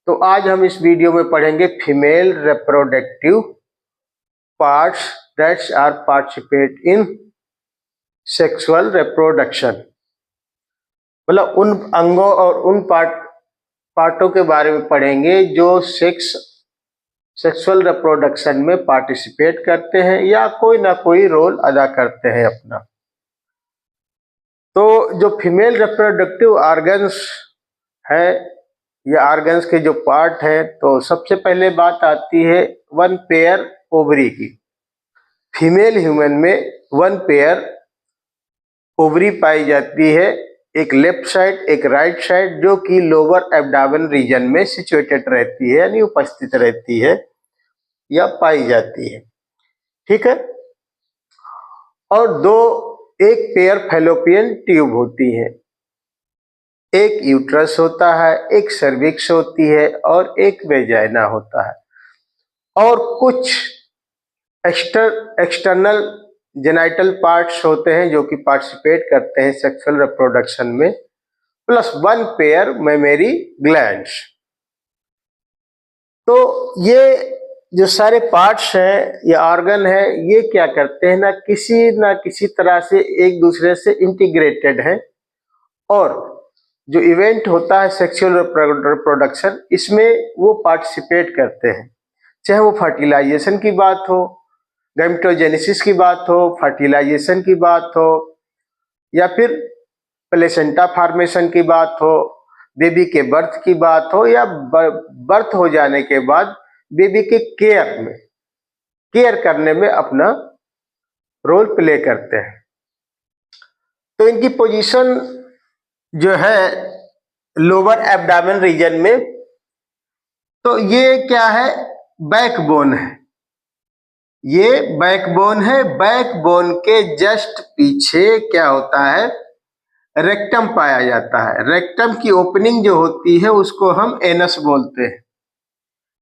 तो आज हम इस वीडियो में पढ़ेंगे female reproductive parts that's are participate in sexual reproduction. मतलब उन अंगों और उन पार्टों के बारे में पढ़ेंगे जो सेक्सुअल रिप्रोडक्शन में पार्टिसिपेट करते हैं या कोई ना कोई रोल अदा करते हैं अपना। तो जो फीमेल रिप्रोडक्टिव ऑर्गन्स है या ऑर्गन्स के जो पार्ट है, तो सबसे पहले बात आती है वन पेयर ओवरी की। फीमेल ह्यूमन में वन पेयर ओवरी पाई जाती है, एक लेफ्ट साइड एक राइट साइड, जो कि लोअर एब्डोमेन रीजन में सिचुएटेड रहती है यानी उपस्थित रहती है या पाई जाती है। ठीक है। और एक पेयर फैलोपियन ट्यूब होती है, एक यूट्रस होता है, एक सर्विक्स होती है और एक वेजाइना होता है। और कुछ एक्सटर्नल जेनाइटल पार्ट्स होते हैं जो कि पार्टिसिपेट करते हैं सेक्सुअल रिप्रोडक्शन में, plus one pair mammary glands. तो ये जो सारे पार्ट्स हैं या ऑर्गन है, ये क्या करते हैं, ना किसी तरह से एक दूसरे से इंटीग्रेटेड है। और जो इवेंट होता है सेक्सुअल रिप्रोडक्शन, इसमें वो पार्टिसिपेट करते हैं, चाहे वो फर्टिलाइजेशन की बात हो, गैमेटोजेनेसिस की बात हो, फर्टिलाइजेशन की बात हो, या फिर प्लेसेंटा फॉर्मेशन की बात हो, बेबी के बर्थ की बात हो, या बर्थ हो जाने के बाद बेबी के केयर करने में अपना रोल प्ले करते हैं। तो इनकी पोजीशन जो है लोअर एब्डोमेन रीजन में, तो ये क्या है, बैकबोन है। ये बैकबोन है। बैकबोन के जस्ट पीछे क्या होता है, रेक्टम पाया जाता है। रेक्टम की ओपनिंग जो होती है उसको हम एनस बोलते हैं।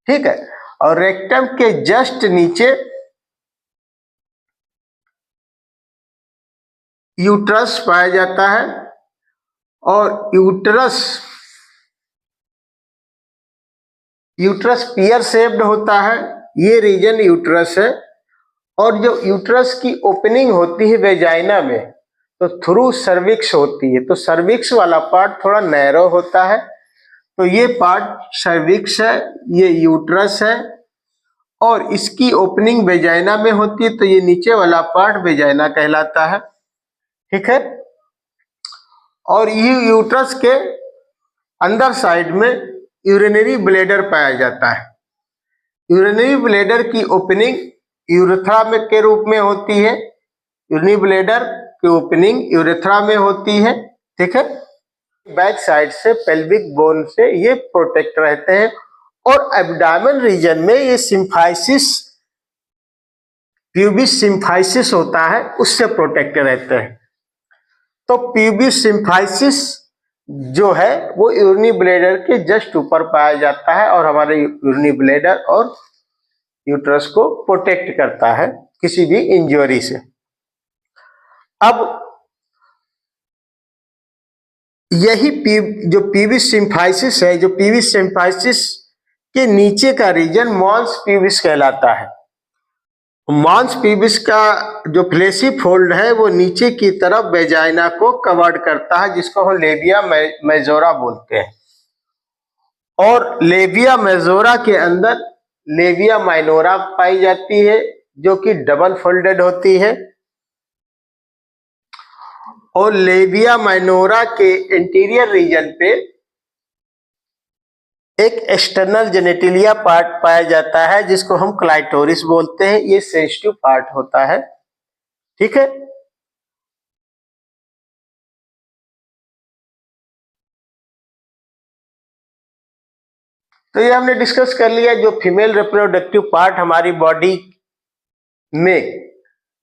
ठीक है। और रेक्टम के जस्ट नीचे यूट्रस पाया जाता है। और यूट्रस पियर शेप्ड होता है, ये रीजन यूट्रस है। और जो यूट्रस की ओपनिंग होती है वेजाइना में, तो थ्रू सर्विक्स होती है। तो सर्विक्स वाला पार्ट थोड़ा नैरो होता है, तो ये पार्ट सर्विक्स है, ये यूट्रस है। और इसकी ओपनिंग वेजाइना में होती है, तो ये नीचे वाला पार्ट वेजाइना कहलाता है। ठीक है। और ये यूट्रस के अंदर साइड में यूरिनरी ब्लैडर पाया जाता है। यूरिनरी ब्लैडर की ओपनिंग यूरेथ्रा में के रूप में होती है। यूरिनरी ब्लैडर की ओपनिंग यूरेथ्रा में होती है। ठीक है। बैक साइड से पेल्विक बोन से ये प्रोटेक्ट रहते हैं। और एब्डोमेन रीजन में ये सिम्फाइसिस, प्यूबिस सिम्फाइसिस होता है, उससे प्रोटेक्ट रहते हैं। तो प्यूबिस सिम्फाइसिस जो है वो यूरिनरी ब्लैडर के जस्ट ऊपर पाया जाता है और हमारे यूरिनरी ब्लैडर और यूट्रस को प्रोटेक्ट करता है किसी भी इंजरी से। अब यही जो प्यूबिस सिम्फाइसिस है, जो प्यूबिस सिम्फाइसिस के नीचे का रीजन मॉन्स प्यूबिस कहलाता है। मॉन्स प्यूबिस का जो फ्लेशी फोल्ड है वो नीचे की तरफ वेजाइना को कवर्ड करता है, जिसको हम लेबिया मेजोरा बोलते हैं। और लेबिया मेजोरा के अंदर लेबिया माइनोरा पाई जाती है, जो कि डबल फोल्डेड होती है। और लेबिया माइनोरा के इंटीरियर रीजन पे एक एक्सटर्नल जेनेटिलिया पार्ट पाया जाता है, जिसको हम क्लाइटोरिस बोलते हैं। ये सेंसिटिव पार्ट होता है। ठीक है। तो ये हमने डिस्कस कर लिया जो फीमेल रिप्रोडक्टिव पार्ट हमारी बॉडी में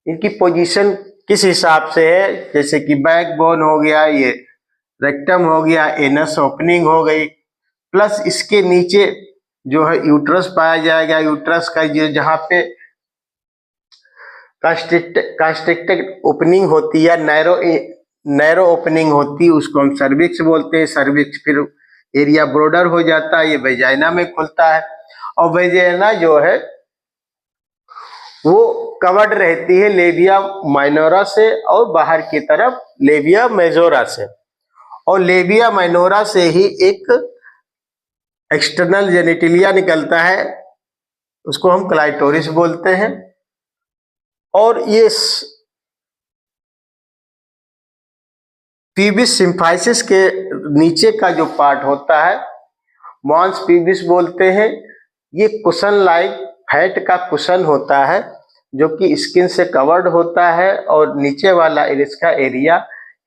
इनकी पोजीशन किस हिसाब से है, जैसे कि बैकबोन हो गया, ये रेक्टम हो गया, एनस ओपनिंग हो गई, प्लस इसके नीचे जो है यूट्रस पाया जाएगा। यूट्रस का जो जहाँ पे कंस्ट्रिक्टेड ओपनिंग होती है, नैरो ओपनिंग होती है, उसको हम सर्विक्स बोलते हैं। सर्विक्स फिर एरिया ब्रॉडर हो जाता है, ये वेजाइना में खुलता है। और वेजाइना जो है वो कवर्ड रहती है लेबिया माइनोरा से और बाहर की तरफ लेबिया मेजोरा से, और लेबिया माइनोरा से ही एक एक्सटर्नल जेनिटिलिया निकलता है, उसको हम क्लाइटोरिस बोलते हैं। और ये पीबिस सिम्फाइसिस के नीचे का जो पार्ट होता है मॉन्स पीबिस बोलते हैं। ये कुशन लाइक फैट का कुशन होता है जो कि स्किन से कवर्ड होता है, और नीचे वाला इसका एरिया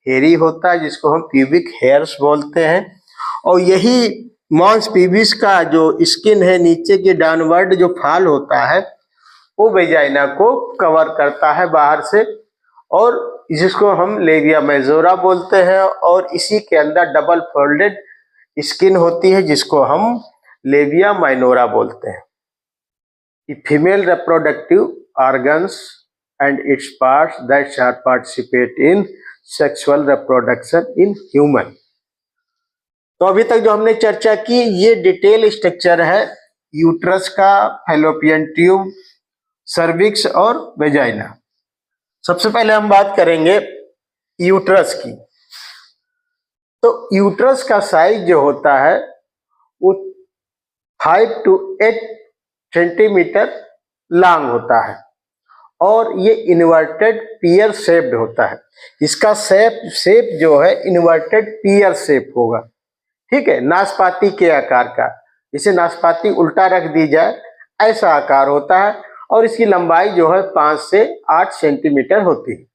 हेयरी होता है जिसको हम प्यूबिक हेयर्स बोलते हैं। और यही मॉन्स पीबिस का जो स्किन है नीचे के डाउनवर्ड जो फाल होता है वो वेजाइना को कवर करता है बाहर से, और जिसको हम लेबिया मेजोरा बोलते हैं। और इसी के अंदर डबल फोल्डेड स्किन होती है जिसको हम लेबिया माइनोरा बोलते हैं। Female reproductive organs and its parts that are participate in sexual reproduction in human. तो अभी तक जो हमने चर्चा की ये डिटेल स्ट्रक्चर है यूट्रस का, फैलोपियन ट्यूब, सर्विक्स और वेजाइना। सबसे पहले हम बात करेंगे यूट्रस की। तो यूट्रस का साइज जो होता है वो 5 to 8 सेंटीमीटर लॉन्ग होता है, और ये इन्वर्टेड पियर शेप्ड होता है। इसका शेप जो है इन्वर्टेड पियर शेप होगा, ठीक है, नाशपाती के आकार का। इसे नाशपाती उल्टा रख दी जाए ऐसा आकार होता है, और इसकी लंबाई जो है 5 से 8 सेंटीमीटर होती है।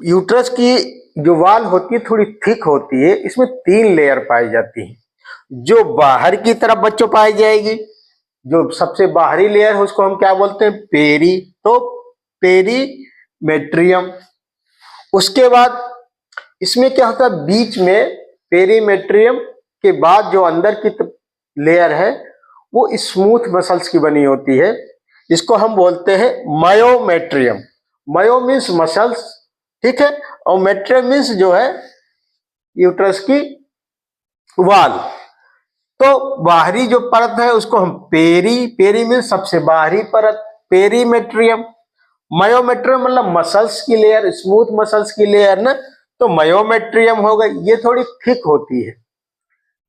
यूट्रस की जो वाल होती है थोड़ी थिक होती है, इसमें 3 लेयर पाई जाती है। जो बाहर की तरफ बच्चों पाई जाएगी, जो सबसे बाहरी लेयर है उसको हम क्या बोलते हैं, पेरी, तो पेरीमेट्रियम। उसके बाद इसमें क्या होता है, बीच में पेरीमेट्रियम के बाद जो अंदर की लेयर है वो स्मूथ मसल्स की बनी होती है, इसको हम बोलते हैं मायोमेट्रियम। मायो मीन्स मसल्स, ठीक है, और मेट्रियम मीन्स जो है यूट्रस की वाल। तो बाहरी जो परत है उसको हम पेरी मीन्स सबसे बाहरी परत, पेरीमेट्रियम। मायोमेट्रियम मतलब मसल्स की लेयर, स्मूथ मसल्स की लेयर ना, तो मायोमेट्रियम हो गई, ये थोड़ी थिक होती है,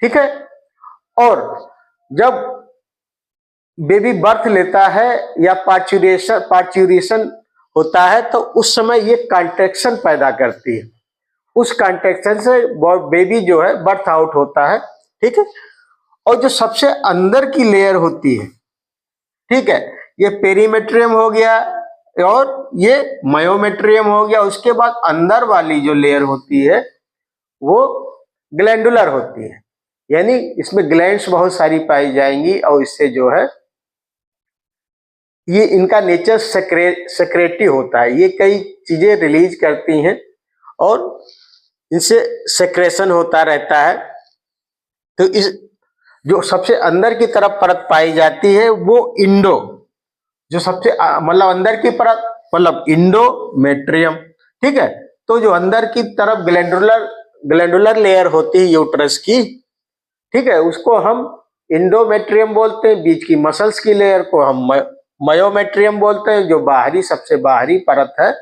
ठीक है। और जब बेबी बर्थ लेता है या पार्चुरेशन होता है तो उस समय ये कॉन्ट्रैक्शन पैदा करती है, उस कॉन्ट्रैक्शन से बेबी जो है बर्थ आउट होता है, ठीक है। और जो सबसे अंदर की लेयर होती है, ठीक है, ये पेरीमेट्रियम हो गया और ये मायोमेट्रियम हो गया। उसके बाद अंदर वाली जो लेयर होती है वो ग्लैंडुलर होती है, यानी इसमें ग्लैंड्स बहुत सारी पाई जाएंगी, और इससे जो है ये इनका नेचर सेक्रेटिव होता है, ये कई चीजें रिलीज करती हैं और इनसे सेक्रेशन होता रहता है। तो इस जो सबसे अंदर की तरफ परत पाई जाती है वो इंडो, जो सबसे मतलब अंदर की परत मतलब इंडोमेट्रियम, ठीक है। तो जो अंदर की तरफ ग्लैंडुलर लेयर होती है यूट्रस की, ठीक है, उसको हम इंडोमेट्रियम बोलते हैं। बीच की मसल्स की लेयर को हम मायोमेट्रियम बोलते हैं। जो बाहरी सबसे बाहरी परत है,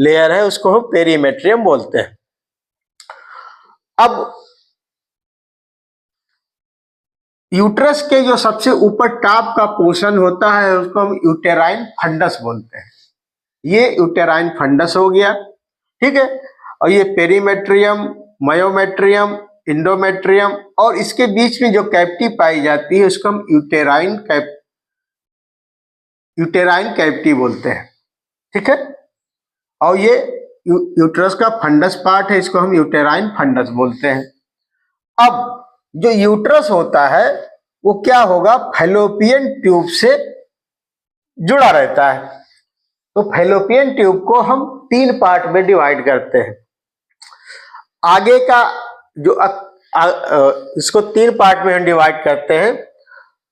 लेयर है, उसको हम पेरीमेट्रियम बोलते हैं। अब यूट्रस के जो सबसे ऊपर टॉप का पोर्शन होता है उसको हम यूटेराइन फंडस बोलते हैं। ये यूटेराइन फंडस हो गया, ठीक है। और ये पेरीमेट्रियम, मायोमेट्रियम, इंडोमेट्रियम, और इसके बीच में जो कैविटी पाई जाती है उसको हम यूटेराइन कैविटी बोलते हैं, ठीक है। और ये यूट्रस का फंडस पार्ट है, इसको हम यूटेराइन फंडस बोलते हैं। अब जो यूट्रस होता है वो क्या होगा, फैलोपियन ट्यूब से जुड़ा रहता है। तो फैलोपियन ट्यूब को हम 3 पार्ट में डिवाइड करते हैं। आगे का जो इसको 3 पार्ट में हम डिवाइड करते हैं।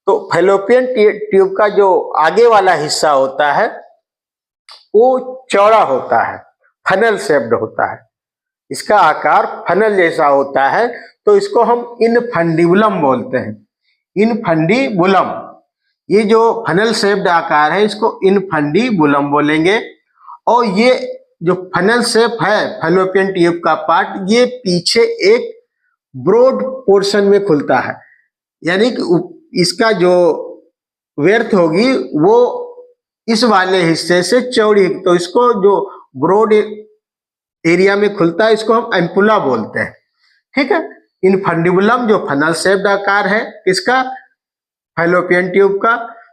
तो फैलोपियन ट्यूब का जो आगे वाला हिस्सा होता है वो चौड़ा होता है, फनल शेप्ड होता है, इसका आकार फनल जैसा होता है। तो तो इसको हम इनफंडिबुलम बोलते हैं। इनफंडिबुलम, ये जो फनल शेप्ड आकार है इसको इनफंडिबुलम बोलेंगे। और ये जो फनल शेप है फैलोपियन ट्यूब का पार्ट, ये पीछे एक ब्रॉड पोर्शन में खुलता है, यानी कि इसका जो व्यर्थ होगी वो इस वाले हिस्से से चौड़ी, तो इसको जो ब्रॉड एरिया में खुलता है इसको हम एम्पुला बोलते हैं। ठीक है, इनफंडिबुलम जो फनल शेप्ड आकार है किसका, फैलोपियन ट्यूब का।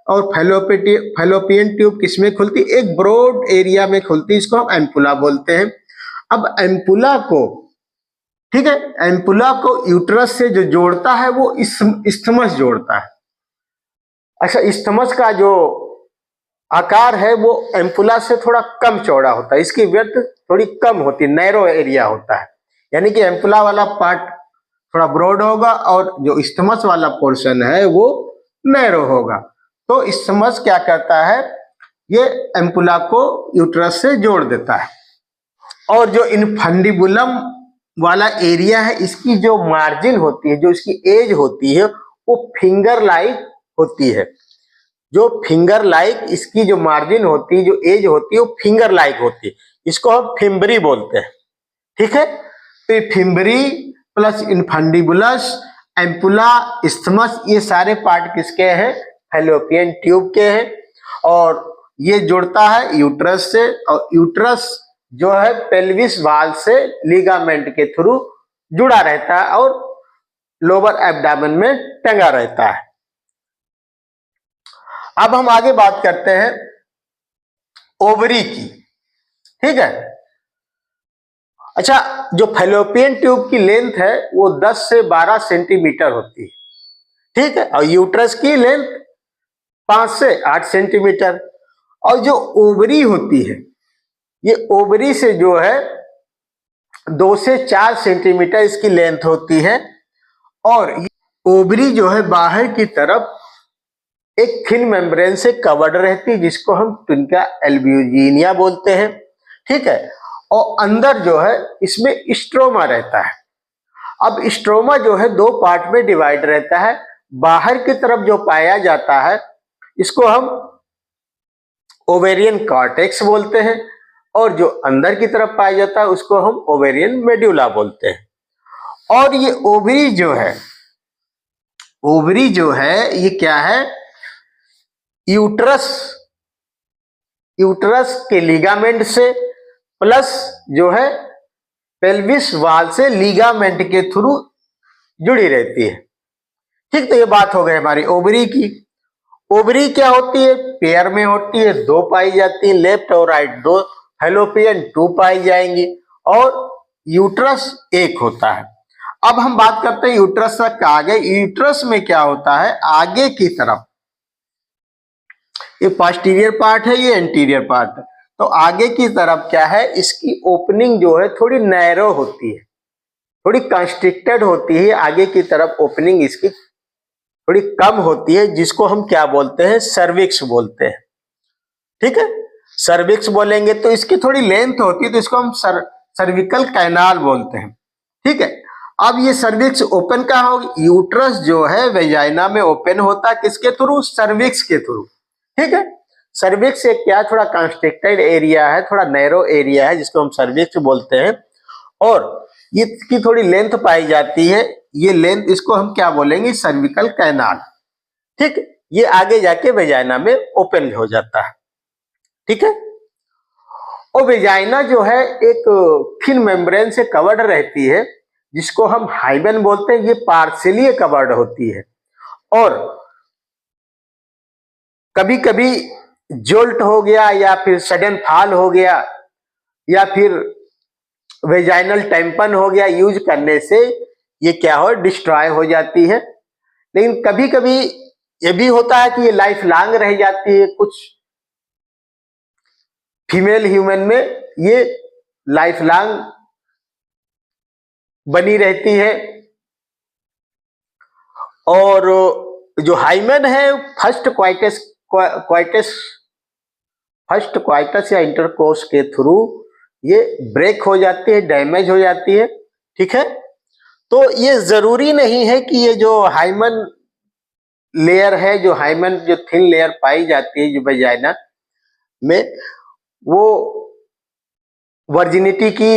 और फैलोपियन ट्यूब किसमें खुलती, एक ब्रॉड एरिया में खुलती, इसको हम एम्पुला बोलते हैं। अब एम्पुला को, ठीक है, एम्पुला को यूट्रस से जो जोड़ता है वो इस्थमस जोड़ता है। अच्छा, इस्थमस का जो आकार है वो एम्पुला से थोड़ा कम चौड़ा होता है, इसकी विड्थ थोड़ी कम होती है, नैरो एरिया होता है, यानी कि एम्पुला वाला पार्ट थोड़ा ब्रॉड होगा और जो इस्थमस वाला पोर्शन है वो नैरो होगा। तो इस्थमस क्या करता है, ये एम्पुला को यूट्रस से जोड़ देता है। और जो इनफंडिबुलम वाला एरिया है इसकी जो मार्जिन होती है, जो इसकी एज होती है वो फिंगर लाइक होती है। जो फिंगर लाइक इसकी जो मार्जिन होती है, जो एज होती है वो फिंगर लाइक होती है, इसको हम फिम्बरी बोलते हैं। ठीक है, तो ये फिम्बरी प्लस इनफंडिबुलस, एम्पुला, इस्थमस, ये सारे पार्ट किसके हैं, फैलोपियन ट्यूब के हैं। और ये जुड़ता है यूट्रस से, और यूट्रस जो है पेल्विस वाल से लिगामेंट के थ्रू जुड़ा रहता है और लोअर एब्डामन में टंगा रहता है। अब हम आगे बात करते हैं ओवरी की। ठीक है, अच्छा, जो फैलोपियन ट्यूब की लेंथ है वो 10 से 12 सेंटीमीटर होती है। ठीक है, और यूट्रस की लेंथ 5 से 8 सेंटीमीटर। और जो ओवरी होती है, ये ओवरी से जो है 2 से 4 सेंटीमीटर इसकी लेंथ होती है। और ओवरी जो है बाहर की तरफ एक थिन मेम्ब्रेन से कवर्ड रहती है, जिसको हम ट्विंका एल्ब्यूजिनिया बोलते हैं। ठीक है, और अंदर जो है इसमें स्ट्रोमा रहता है। अब स्ट्रोमा जो है 2 पार्ट में डिवाइड रहता है। बाहर की तरफ जो पाया जाता है इसको हम ओवेरियन कॉर्टेक्स बोलते हैं, और जो अंदर की तरफ पाया जाता है उसको हम ओवेरियन मेड्यूला बोलते हैं। और ये ओवरी जो है ये क्या है, यूट्रस के लिगामेंट से प्लस जो है पेल्विस वाल से लिगामेंट के थ्रू जुड़ी रहती है। ठीक, तो ये बात हो गई हमारी ओवरी की। ओवरी क्या होती है, पेयर में होती है, 2 पाई जाती है, लेफ्ट और राइट 2, फैलोपियन 2 पाई जाएंगी, और यूट्रस 1 होता है। अब हम बात करते हैं यूट्रस तक आगे। यूट्रस में क्या होता है, आगे की तरफ ये पोस्टीरियर पार्ट है, ये एंटीरियर पार्ट है। तो आगे की तरफ क्या है, इसकी ओपनिंग जो है थोड़ी नैरो होती है, थोड़ी कंस्ट्रिक्टेड होती है। आगे की तरफ ओपनिंग इसकी थोड़ी कम होती है, जिसको हम क्या बोलते हैं, सर्विक्स बोलते हैं। ठीक है, सर्विक्स बोलेंगे तो इसकी थोड़ी लेंथ होती है, तो इसको हम सर्विकल कैनाल बोलते हैं। ठीक है, अब ये सर्विक्स ओपन कहाँ होगी, यूट्रस जो है वेजाइना में ओपन होता है, किसके थ्रू, सर्विक्स के थ्रू। ठीक है, सर्विक्स एक क्या, थोड़ा कंस्ट्रिक्टेड एरिया है, थोड़ा नैरो एरिया है, जिसको हम सर्विक्स बोलते हैं। और ये की थोड़ी लेंथ पाई जाती है, ये लेंथ इसको हम क्या बोलेंगे, सर्विकल कैनाल। ठीक, ये आगे जाके वेजाइना में ओपन हो जाता है। ठीक है, और वेजाइना जो है एक थिन मेम्ब्रेन से कवर्ड रहती है, जिसको हम हाइमेन बोलते हैं। ये पार्शियली कवर्ड होती है, और कभी कभी जोल्ट हो गया या फिर सडन फॉल हो गया या फिर वेजाइनल टेम्पन हो गया, यूज करने से ये क्या हो, डिस्ट्रॉय हो जाती है। लेकिन कभी कभी ये भी होता है कि ये लाइफ लॉन्ग रह जाती है। कुछ फीमेल ह्यूमन में ये लाइफ लॉन्ग बनी रहती है। और जो हाइमेन है फर्स्ट क्वाइटस या इंटरकोर्स के थ्रू ये ब्रेक हो जाती है, डैमेज हो जाती है। ठीक है, तो ये जरूरी नहीं है कि ये जो हाइमन लेयर है, जो हाइमन जो थिन लेयर पाई जाती है जो वजाइना में, वो वर्जिनिटी की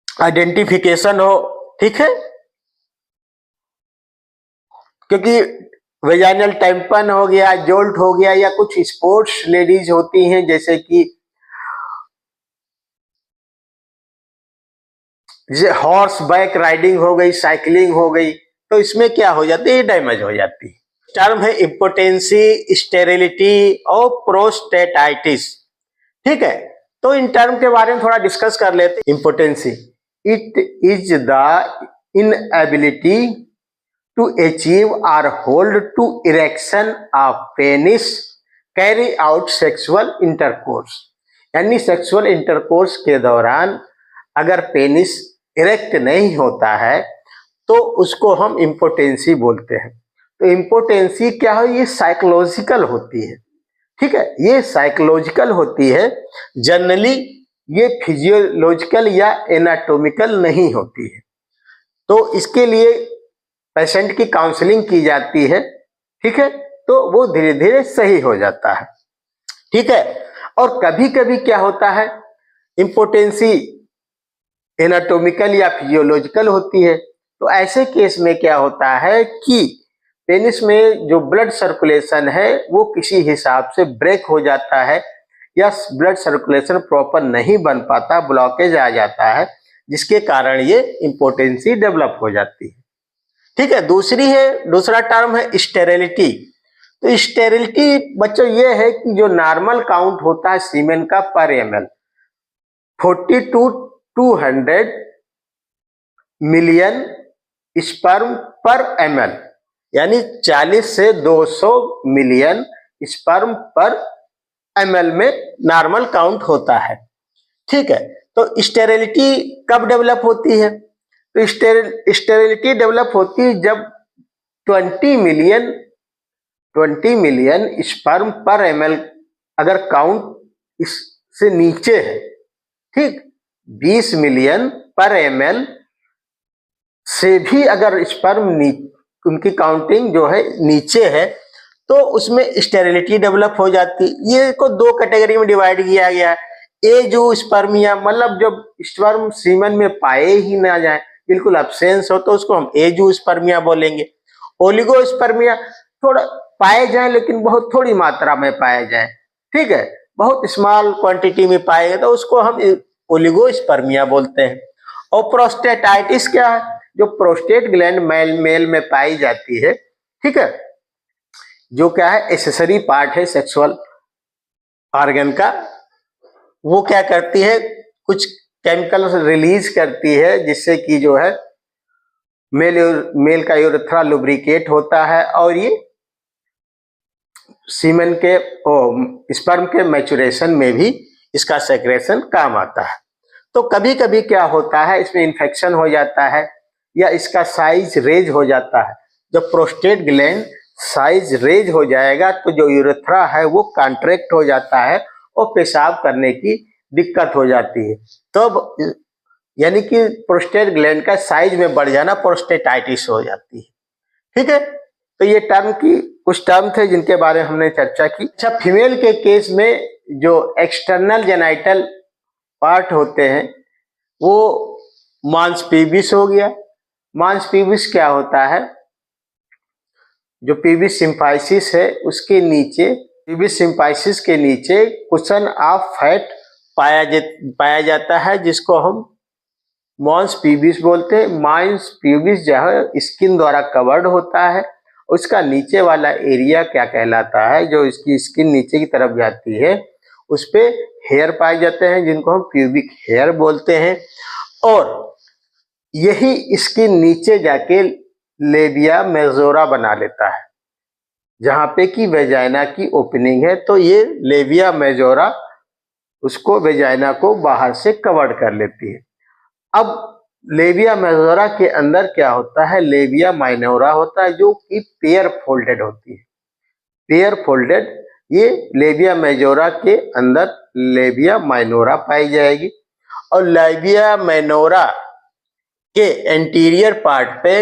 आइडेंटिफिकेशन हो, ठीक है। क्योंकि वेजाइनल टैंपन हो गया, जोल्ट हो गया, या कुछ स्पोर्ट्स लेडीज होती हैं जैसे कि हॉर्स बैक राइडिंग हो गई, साइकिलिंग हो गई, तो इसमें क्या हो जाती है, डैमेज हो जाती है। टर्म है इम्पोटेंसी, स्टेरिलिटी और प्रोस्टेटाइटिस, ठीक है। तो इन टर्म के बारे में थोड़ा डिस्कस कर लेते हैं। Impotency, it is the inability to achieve or hold to erection of penis carry out sexual intercourse, यानी सेक्सुअल इंटरकोर्स के दौरान अगर पेनिस इरेक्ट नहीं होता है तो उसको हम इम्पोटेंसी बोलते हैं। तो इम्पोटेंसी क्या है, ये साइकोलॉजिकल होती है, ठीक है, ये साइकोलॉजिकल होती है। जनरली ये फिजियोलॉजिकल या एनाटॉमिकल नहीं होती है। तो इसके लिए पेशेंट की काउंसलिंग की जाती है, ठीक है, तो वो धीरे धीरे सही हो जाता है, ठीक है। और कभी कभी क्या होता है, इम्पोटेंसी एनाटॉमिकल या फिजियोलॉजिकल होती है। तो ऐसे केस में क्या होता है कि पेनिस में जो ब्लड सर्कुलेशन है वो किसी हिसाब से ब्रेक हो जाता है, या ब्लड सर्कुलेशन प्रॉपर नहीं बन पाता, ब्लॉकेज आ जाता है, जिसके कारण ये इम्पोटेंसी डेवलप हो जाती है, ठीक है। दूसरा टर्म है स्टेरिलिटी। तो स्टेरिलिटी बच्चों ये है कि जो नॉर्मल काउंट होता है सीमेन का पर ml 40 to 200 मिलियन स्पर्म पर ml, यानी 40 से 200 मिलियन स्पर्म पर ml में नॉर्मल काउंट होता है, ठीक है। तो स्टेरिलिटी कब डेवलप होती है, तो स्टेरिलिटी डेवलप होती है जब 20 मिलियन स्पर्म पर ml अगर काउंट इससे नीचे है, ठीक, 20 मिलियन पर ml से भी अगर स्पर्म उनकी काउंटिंग जो है नीचे है तो उसमें स्टेरिलिटी डेवलप हो जाती है। ये को दो कैटेगरी में डिवाइड किया गया है। एजोस्पर्मिया, मतलब जब स्पर्म सीमन में पाए ही ना जाए, बिल्कुल अब्सेंस हो, तो उसको हम एजोस्पर्मिया बोलेंगे। ओलिगोस्पर्मिया, थोड़ा पाए जाए लेकिन बहुत थोड़ी मात्रा में पाए जाए, ठीक है, बहुत स्मॉल क्वांटिटी में पाएगा तो उसको हम ओलिगोस्पर्मिया बोलते हैं। और प्रोस्टेटाइटिस क्या है, जो प्रोस्टेट ग्लैंड मेल में पाई जाती है, ठीक है, जो क्या है एसेसरी पार्ट है सेक्सुअल ऑर्गन का, वो क्या करती है, कुछ केमिकल रिलीज करती है जिससे कि जो है मेल का यूरेथ्रा लुब्रिकेट होता है और ये सीमेन के स्पर्म के मैचुरेशन में भी इसका सेक्रेशन काम आता है। तो कभी कभी क्या होता है, इसमें इन्फेक्शन हो जाता है या इसका साइज रेज हो जाता है। जब प्रोस्टेट ग्लैंड साइज रेज हो जाएगा तो जो यूरेथ्रा है वो कॉन्ट्रैक्ट हो जाता है और पेशाब करने की दिक्कत हो जाती है। तब यानी कि प्रोस्टेट ग्लैंड का साइज में बढ़ जाना प्रोस्टेटाइटिस हो जाती है, ठीक है। तो ये कुछ टर्म थे जिनके बारे में हमने चर्चा की। अच्छा, फीमेल के केस में जो एक्सटर्नल जेनाइटल पार्ट होते हैं वो मांस पीबिस हो गया। मांस पीबिस क्या होता है, जो पीबिस सिम्फाइसिस है उसके नीचे, पीबिस सिम्फाइसिस के नीचे कुशन ऑफ फैट पाया जाता है, जिसको हम मांस पीबिस बोलते हैं। मांस पीबिस जो है स्किन द्वारा कवर्ड होता है, उसका नीचे वाला एरिया क्या कहलाता है, जो इसकी स्किन नीचे की तरफ जाती है उस पे हेयर पाए जाते हैं जिनको हम प्यूबिक हेयर बोलते हैं। और यही इसके नीचे जाके लेबिया मेजोरा बना लेता है, जहां पे कि वेजाइना की ओपनिंग है। तो ये लेबिया मेजोरा उसको वेजाइना को बाहर से कवर कर लेती है। अब लेबिया मेजोरा के अंदर क्या होता है, लेबिया माइनोरा होता है जो कि पेयर फोल्डेड होती है। पेयर फोल्डेड, ये लेबिया मेजोरा के अंदर लेबिया माइनोरा पाई जाएगी। और लेबिया माइनोरा के एंटीरियर पार्ट पे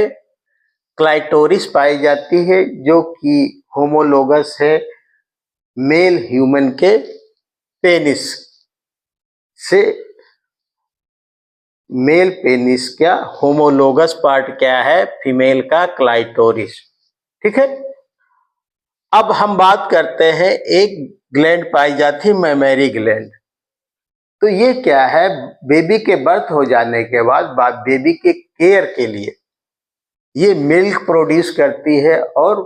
क्लाइटोरिस पाई जाती है, जो कि होमोलोगस है मेल ह्यूमन के पेनिस से। मेल पेनिस का होमोलोगस पार्ट क्या है? फीमेल का क्लाइटोरिस। ठीक है। अब हम बात करते हैं, एक ग्लैंड पाई जाती है मेमरी ग्लैंड। तो ये क्या है? बेबी के बर्थ हो जाने के बाद बेबी के केयर के लिए ये मिल्क प्रोड्यूस करती है और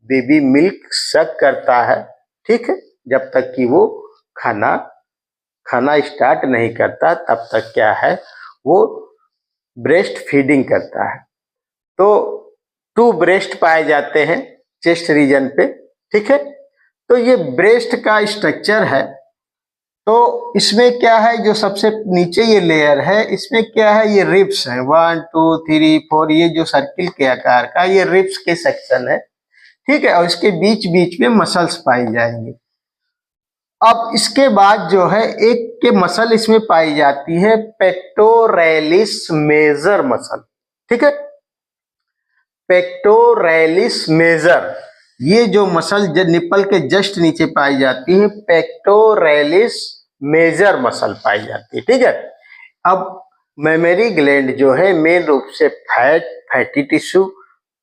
बेबी मिल्क सक करता है। ठीक है। जब तक कि वो खाना स्टार्ट नहीं करता तब तक क्या है, वो ब्रेस्ट फीडिंग करता है। तो 2 ब्रेस्ट पाए जाते हैं चेस्ट रीजन पे। ठीक है। तो ये ब्रेस्ट का स्ट्रक्चर है। तो इसमें क्या है, जो सबसे नीचे ये लेयर है, इसमें क्या है, ये रिब्स है 1 2 3 4, ये जो सर्किल के आकार का ये रिब्स के सेक्शन है। ठीक है। और इसके बीच बीच में मसल्स पाई जाएंगी। अब इसके बाद जो है एक के मसल इसमें पाई जाती है, पेक्टोरेलिस मेजर मसल। ठीक है। पेक्टोरेलिस मेजर, ये जो मसल निप्पल के जस्ट नीचे पाई जाती है, पेक्टोरेलिस मेजर मसल पाई जाती है। ठीक है। अब मेमरी ग्लैंड जो है मेन रूप से fatty tissue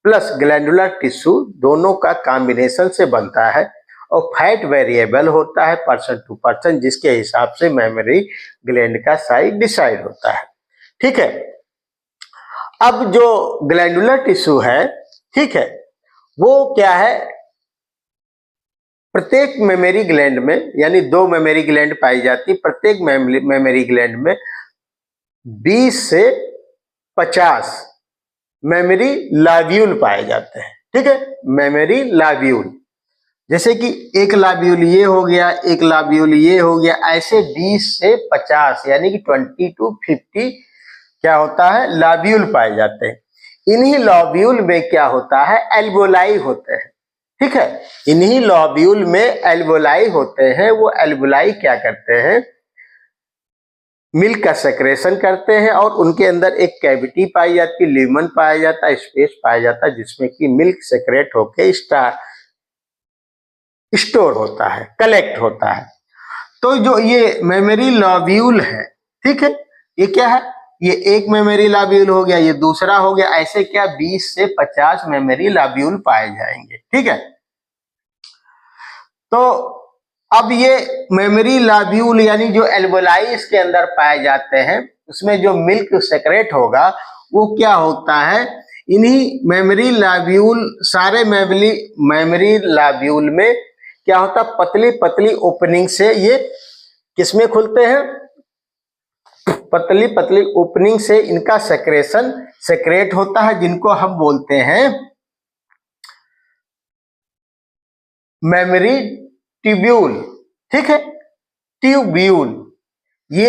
plus glandular tissue दोनों का कॉम्बिनेशन से बनता है और फैट वेरिएबल होता है पर्सन टू पर्सन, जिसके हिसाब से मेमरी ग्लैंड का साइज डिसाइड होता है। ठीक है। अब जो ग्लैंडुलर टिश्यू है, ठीक है, वो क्या है, प्रत्येक मेमरी ग्लैंड में, यानी 2 मेमरी ग्लैंड पाई जाती, प्रत्येक मेमरी ग्लैंड में 20 से 50 मेमरी लाव्यूल पाए जाते हैं। ठीक है। मेमरी लाव्यूल, जैसे कि एक लाव्यूल ये हो गया, एक लाव्यूल ये हो गया, ऐसे 20 से 50 यानी कि 20 to 50 क्या होता है, लाव्यूल पाए जाते हैं। इन्हीं लॉब्यूल में क्या होता है, एल्वोलाई होते हैं। ठीक है। इन्हीं लॉब्यूल में एल्वोलाई होते हैं। वो एल्वोलाई क्या करते हैं, मिल्क का सेक्रेशन करते हैं और उनके अंदर एक कैविटी पाई जाती है, ल्यूमन पाया जाता है, स्पेस पाया जाता है, जिसमें कि मिल्क सेक्रेट होके स्टोर होता है, कलेक्ट होता है। तो जो ये मेमोरी लॉब्यूल है, ठीक है, ये क्या है, ये एक मेमोरी लॉब्यूल हो गया, ये दूसरा हो गया, ऐसे क्या 20 से 50 मेमोरी लॉब्यूल पाए जाएंगे। ठीक है। तो अब ये मेमोरी लॉब्यूल यानी जो एल्वोलाई इसके अंदर पाए जाते हैं, उसमें जो मिल्क सेक्रेट होगा वो क्या होता है, इन्हीं मेमोरी लॉब्यूल, सारे मेमोरी लॉब्यूल में क्या होता, पतली पतली ओपनिंग से ये किसमें खुलते हैं, पतली पतली ओपनिंग से इनका सेक्रेट होता है, जिनको हम बोलते हैं मेमोरी ट्यूब्यूल। ठीक है। ट्यूब्यूल, ये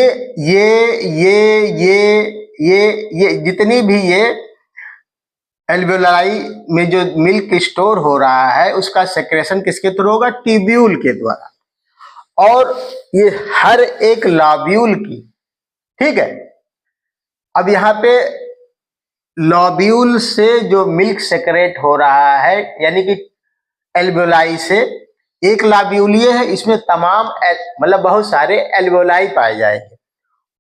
जितनी भी ये एल्वेलाई में जो मिल्क स्टोर हो रहा है उसका सेक्रेशन किसके थ्रू होगा, ट्यूब्यूल के द्वारा। और ये हर एक लॉब्यूल की, ठीक है, अब यहाँ पे लॉब्यूल से जो मिल्क सेक्रेट हो रहा है, यानी कि एल्वेलाई से, एक लॉब्यूल ये है, इसमें तमाम मतलब बहुत सारे एल्वेलाई पाए जाएंगे।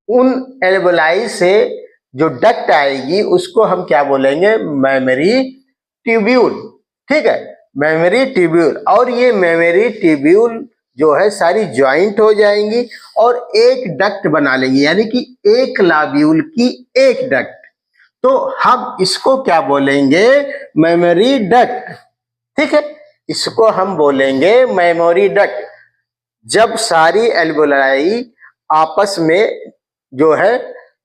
उन एल्वेलाई से जो डक्ट आएगी उसको हम क्या बोलेंगे, मेमोरी ट्यूब्यूल। ठीक है, मेमोरी ट्यूब्यूल। और ये मेमोरी ट्यूब्यूल जो है सारी ज्वाइंट हो जाएंगी और एक डक्ट बना लेंगी, यानी कि एक लॉब्यूल की एक डक्ट। तो हम इसको क्या बोलेंगे, मेमोरी डक्ट। ठीक है, इसको हम बोलेंगे मेमोरी डक्ट। जब सारी एल्वोलाई आपस में जो है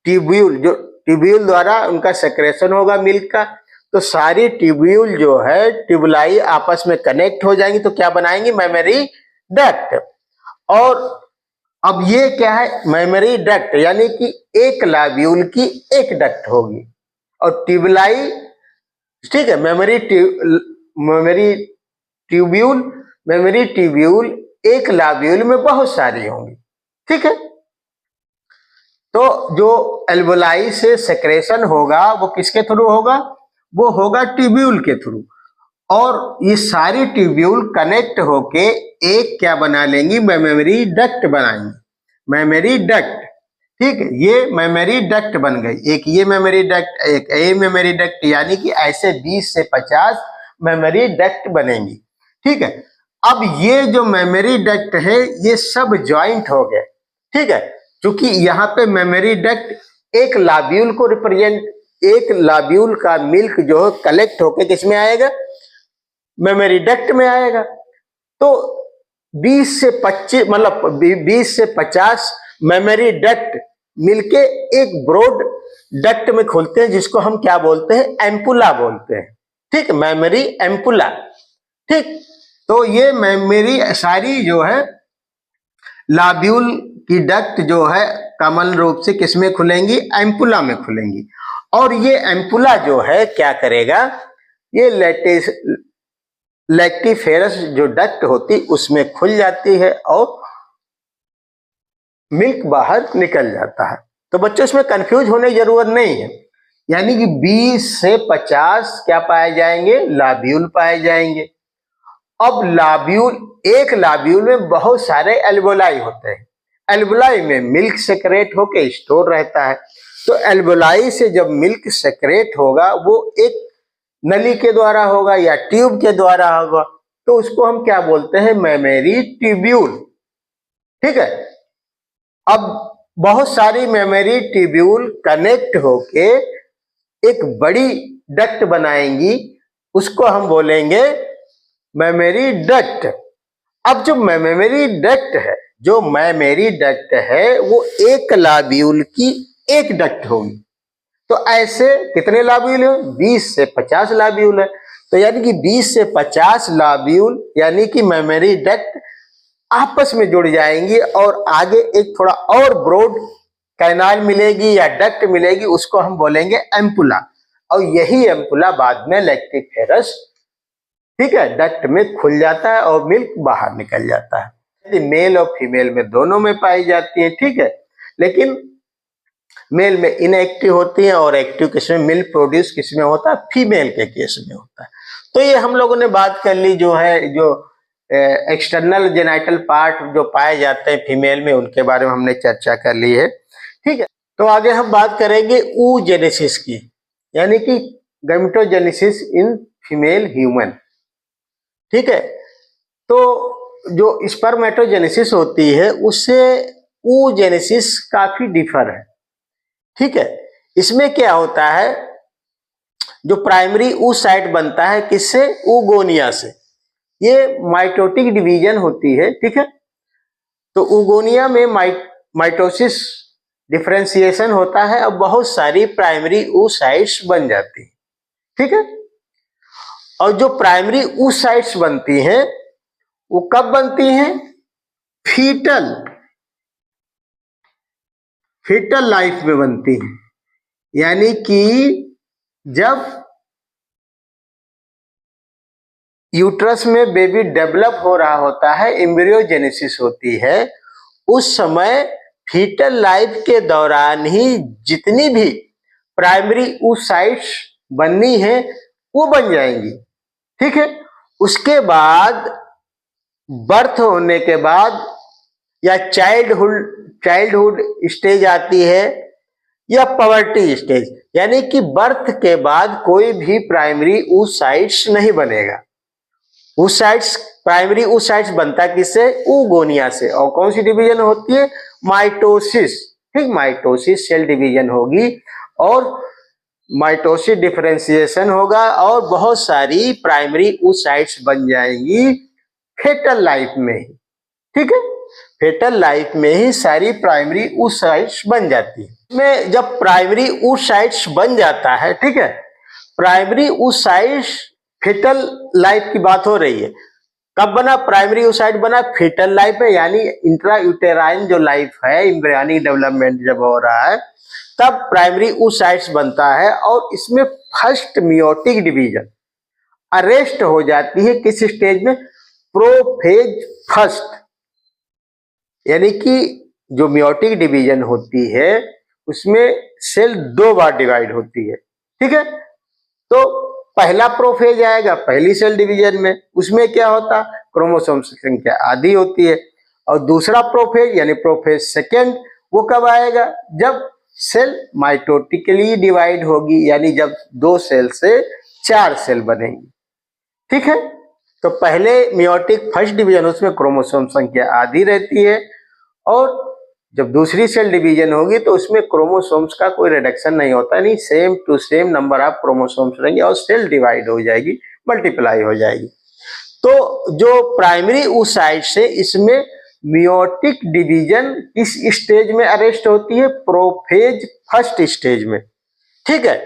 ट्यूब्यूल द्वारा उनका सेक्रेशन होगा मिल्क का, तो सारी ट्यूब्यूल जो है ट्यूबलाई आपस में कनेक्ट हो जाएंगी, तो क्या बनाएंगी, मेमोरी डक्ट। और अब ये क्या है, मेमोरी डक्ट, यानी कि एक लॉब्यूल की एक डक्ट होगी और ट्यूबलाई, ठीक है, मेमोरी ट्यूब्यूल एक लॉब्यूल में बहुत सारी होंगी। ठीक है। तो जो एल्वोलाई से सेक्रेशन होगा वो किसके थ्रू होगा, वो होगा ट्यूब्यूल के थ्रू, और ये सारी ट्यूब्यूल कनेक्ट होके एक क्या बना लेंगी, मेमोरी डक्ट बनाएंगी, मेमोरी डक्ट। ठीक है, ये मेमोरी डक्ट बन गई, एक ये मेमोरी डक्ट, एक ये मेमोरी डक्ट, यानी कि ऐसे 20 से 50 मेमोरी डक्ट बनेंगी। ठीक है, अब ये जो मेमोरी डक्ट है ये सब ज्वाइंट हो गए। ठीक है, क्योंकि यहाँ पे मेमोरी डक्ट एक लाब्यूल को रिप्रेजेंट, एक लाब्यूल का मिल्क जो है कलेक्ट होके किसमें आएगा, मेमोरी डक्ट में आएगा। तो 20 से 25 मतलब 20 से 50 मेमोरी डक्ट मिलके एक ब्रॉड डक्ट में खुलते हैं, जिसको हम क्या बोलते हैं, एम्पुला बोलते हैं। ठीक, मेमोरी एम्पुला। ठीक, तो ये मेमोरी सारी जो है लाब्यूल की डक्ट जो है कॉमन रूप से किसमें खुलेंगी, एम्पुला में खुलेंगी, और ये एम्पुला जो है क्या करेगा, ये लैक्टिफेरस जो डक्ट होती उसमें खुल जाती है और मिल्क बाहर निकल जाता है। तो बच्चों इसमें कंफ्यूज होने की जरूरत नहीं है, यानी कि 20 से 50 क्या पाए जाएंगे, लाब्यूल पाए जाएंगे। अब लाब्यूल, एक लाब्यूल में बहुत सारे एल्वोलाई होते हैं, एल्वोलाई में मिल्क सेक्रेट होके स्टोर रहता है। तो एल्वोलाई से जब मिल्क सेक्रेट होगा वो एक नली के द्वारा होगा या ट्यूब के द्वारा होगा, तो उसको हम क्या बोलते हैं, मेमोरी ट्यूब्यूल। ठीक है, अब बहुत सारी मेमोरी ट्यूब्यूल कनेक्ट होके एक बड़ी डक्ट बनाएंगी, उसको हम बोलेंगे मेमोरी डक्ट। अब जो मेमोरी डक्ट है, जो मेमोरी डक्ट है वो एक लाब्यूल की एक डक्ट होगी। तो ऐसे कितने लाब्यूल है, 20 से 50 लाब्यूल है। तो यानी कि 20 से 50 लाब्यूल यानी कि मेमोरी डक्ट आपस में जुड़ जाएंगी और आगे एक थोड़ा और ब्रॉड कैनाल मिलेगी या डक्ट मिलेगी, उसको हम बोलेंगे एम्पुला, और यही एम्पुला बाद में लैक्टिफेरस, ठीक है, डक्ट में खुल जाता है और मिल्क बाहर निकल जाता है। मेल और फीमेल में दोनों में पाई जाती है। ठीक है, लेकिन मेल में इनएक्टिव होती है और एक्टिव किसमें, मिल्क प्रोड्यूस किसमें होता है, फीमेल के केस में होता है। तो ये हम लोगों ने बात कर ली जो है, जो एक्सटर्नल जेनाइटल पार्ट जो पाए जाते हैं फीमेल में, उनके बारे में हमने चर्चा कर ली है। ठीक है, तो आगे हम बात करेंगे oogenesis की, यानी कि गैमेटोजेनेसिस इन फीमेल ह्यूमन। ठीक है, तो जो स्पर्मेटोजेनेसिस होती है उससे oogenesis काफी डिफर है। ठीक है, इसमें क्या होता है, जो प्राइमरी oocyte बनता है किससे, oogonia से, ये माइटोटिक डिवीजन होती है। ठीक है, तो oogonia में माइटोसिस डिफरेंशिएशन होता है और बहुत सारी प्राइमरी oocytes बन जाती है। ठीक है, और जो प्राइमरी oocytes बनती हैं वो कब बनती हैं, फीटल लाइफ में बनती हैं, यानी कि जब यूट्रस में बेबी डेवलप हो रहा होता है, एम्ब्रियोजेनेसिस होती है, उस समय फीटल लाइफ के दौरान ही जितनी भी प्राइमरी oocytes बननी है वो बन जाएंगी। ठीक है, उसके बाद बर्थ होने के बाद या चाइल्डहुड स्टेज आती है या पवर्टी स्टेज, यानी कि बर्थ के बाद कोई भी प्राइमरी oocytes नहीं बनेगा। oocytes, प्राइमरी oocytes बनता किससे, oogonia से, और कौन सी डिवीजन होती है, माइटोसिस। ठीक, माइटोसिस सेल डिवीजन होगी और माइटोसिस डिफरेंशिएशन होगा और बहुत सारी प्राइमरी oocytes बन जाएंगी फेटल लाइफ में ही। ठीक है, फेटल लाइफ में ही सारी प्राइमरी oocytes बन जाती है। में जब प्राइमरी oocytes बन जाता है, ठीक है, प्राइमरी oocytes फेटल लाइफ की बात हो रही है, कब बना प्राइमरी oocyte बना, फेटल लाइफ है, यानी इंट्रा यूटेराइन जो लाइफ है, एम्ब्रियोनिक डेवलपमेंट जब हो रहा है तब प्राइमरी oocytes बनता है, और इसमें फर्स्ट मियोटिक डिवीजन अरेस्ट हो जाती है किस स्टेज में, प्रोफेज फर्स्ट, यानी कि जो मियोटिक डिवीजन होती है उसमें सेल 2 बार डिवाइड होती है, ठीक है। तो पहला प्रोफेज आएगा पहली सेल डिवीजन में, उसमें क्या होता, क्रोमोसोम संख्या आधी होती है। और दूसरा प्रोफेज यानी प्रोफेज सेकेंड वो कब आएगा, जब सेल माइटोटिकली डिवाइड होगी, यानी जब 2 सेल से 4 सेल बनेंगी, ठीक है। तो पहले मियोटिक फर्स्ट डिवीजन उसमें क्रोमोसोम संख्या आधी रहती है, और जब दूसरी सेल डिवीजन होगी तो उसमें क्रोमोसोम्स का कोई रिडक्शन नहीं होता, नहीं same to same number of chromosomes रहेंगे और सेल डिवाइड हो जाएगी, मल्टीप्लाई हो जाएगी। तो जो प्राइमरी oocyte से इसमें मियोटिक डिवीजन इस स्टेज में अरेस्ट होती है, प्रोफेज फर्स्ट स्टेज में, ठीक है।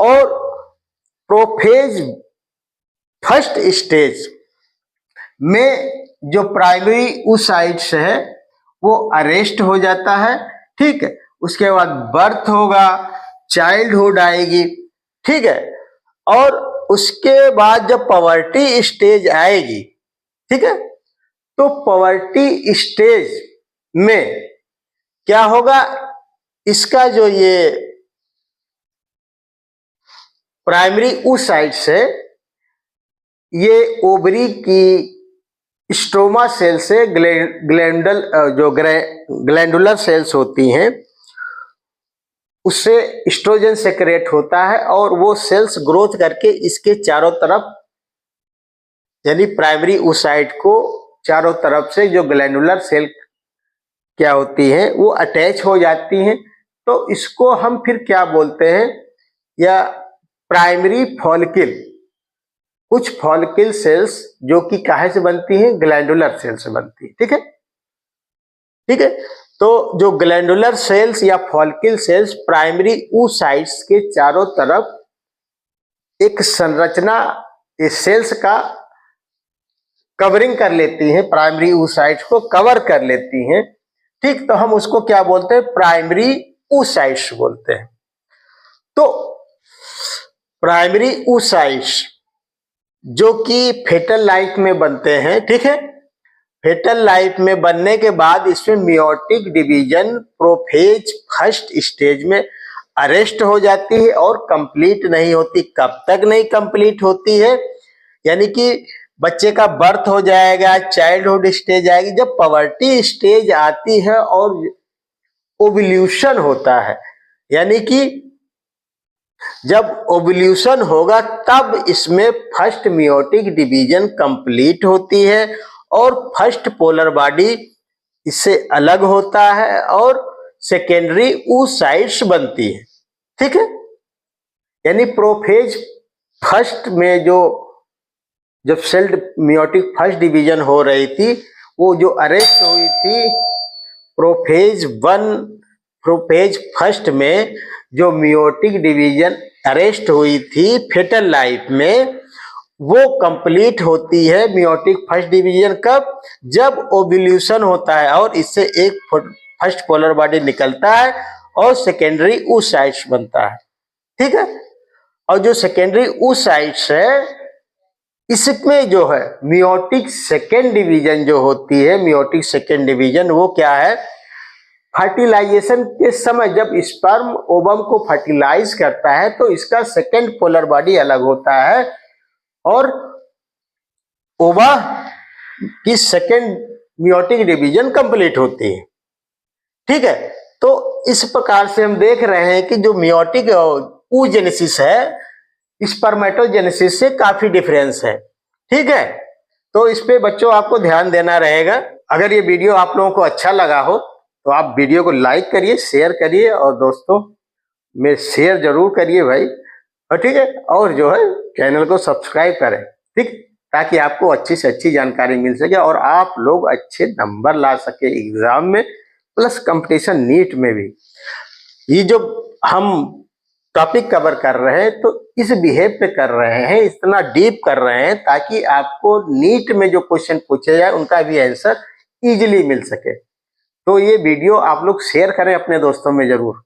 और प्रोफेज फर्स्ट स्टेज में जो प्राइमरी oocytes है वो अरेस्ट हो जाता है, ठीक है। उसके बाद बर्थ होगा, चाइल्डहुड आएगी, ठीक है। और उसके बाद जब पवर्टी स्टेज आएगी, ठीक है, तो पवर्टी स्टेज में क्या होगा, इसका जो ये प्राइमरी oocytes है ये ओवरी की स्ट्रोमा सेल से ग्लैंडुलर सेल्स होती हैं उससे एस्ट्रोजन सेक्रेट होता है, और वो सेल्स ग्रोथ करके इसके चारों तरफ, यानी प्राइमरी oocyte को चारों तरफ से जो ग्लैंडुलर सेल क्या होती है वो अटैच हो जाती हैं। तो इसको हम फिर क्या बोलते हैं, या प्राइमरी फॉलिकल, कुछ फॉलिकल सेल्स जो कि काहे से बनती हैं, ग्लैंडुलर सेल से बनती है, ठीक है, ठीक है। तो जो ग्लैंडुलर सेल्स या फॉलिकल सेल्स प्राइमरी oocytes के चारों तरफ एक संरचना इस सेल्स का कवरिंग कर लेती हैं, प्राइमरी oocytes को कवर कर लेती हैं, ठीक। तो हम उसको क्या बोलते हैं, प्राइमरी oocytes बोलते हैं। तो प्राइमरी oocytes जो कि फेटल लाइफ में बनते हैं, ठीक है, फेटल लाइफ में बनने के बाद इसमें meiotic division prophase first stage में अरेस्ट हो जाती है और कंप्लीट नहीं होती। कब तक नहीं कंप्लीट होती है, यानी कि बच्चे का बर्थ हो जाएगा, चाइल्डहुड स्टेज आएगी, जब पवर्टी स्टेज आती है और ओव्यूलेशन होता है, यानी कि जब ओव्यूलेशन होगा तब इसमें फर्स्ट मियोटिक डिवीजन कंप्लीट होती है और फर्स्ट पोलर बॉडी इससे अलग होता है और सेकेंडरी oocytes बनती है, ठीक है। यानी प्रोफेज फर्स्ट में जो जब सेल मियोटिक फर्स्ट डिवीजन हो रही थी वो जो अरेस्ट हुई थी प्रोफेज फर्स्ट में जो मियोटिक डिवीजन अरेस्ट हुई थी फेटल लाइफ में, वो कंप्लीट होती है मियोटिक फर्स्ट डिवीजन कब, जब ओव्यूलेशन होता है और इससे एक फर्स्ट पोलर बॉडी निकलता है और सेकेंडरी oocytes बनता है, ठीक है। और जो सेकेंडरी oocytes है इसमें जो है मियोटिक सेकेंड डिवीजन जो होती है, मियोटिक सेकेंड डिवीजन वो क्या है, फर्टिलाइजेशन के समय जब स्पर्म ओवम को फर्टिलाइज करता है तो इसका सेकेंड पोलर बॉडी अलग होता है और ओवा की सेकेंड मियोटिक डिवीजन कंप्लीट होती है, ठीक है। तो इस प्रकार से हम देख रहे हैं कि जो मियोटिक oogenesis है स्पर्मेटोजेनेसिस से काफी डिफरेंस है, ठीक है। तो इस पे बच्चों आपको ध्यान देना रहेगा। अगर ये वीडियो आप लोगों को अच्छा लगा हो तो आप वीडियो को लाइक करिए, शेयर करिए और दोस्तों में शेयर जरूर करिए भाई, और ठीक है, और जो है चैनल को सब्सक्राइब करें, ठीक, ताकि आपको अच्छी से अच्छी जानकारी मिल सके और आप लोग अच्छे नंबर ला सके एग्जाम में, प्लस कंपटीशन नीट में भी। ये जो हम टॉपिक कवर कर रहे हैं तो इस बिहेव पे कर रहे हैं, इतना डीप कर रहे हैं ताकि आपको नीट में जो क्वेश्चन पूछे जाए उनका भी आंसर इजीली मिल सके। तो ये वीडियो आप लोग शेयर करें अपने दोस्तों में जरूर।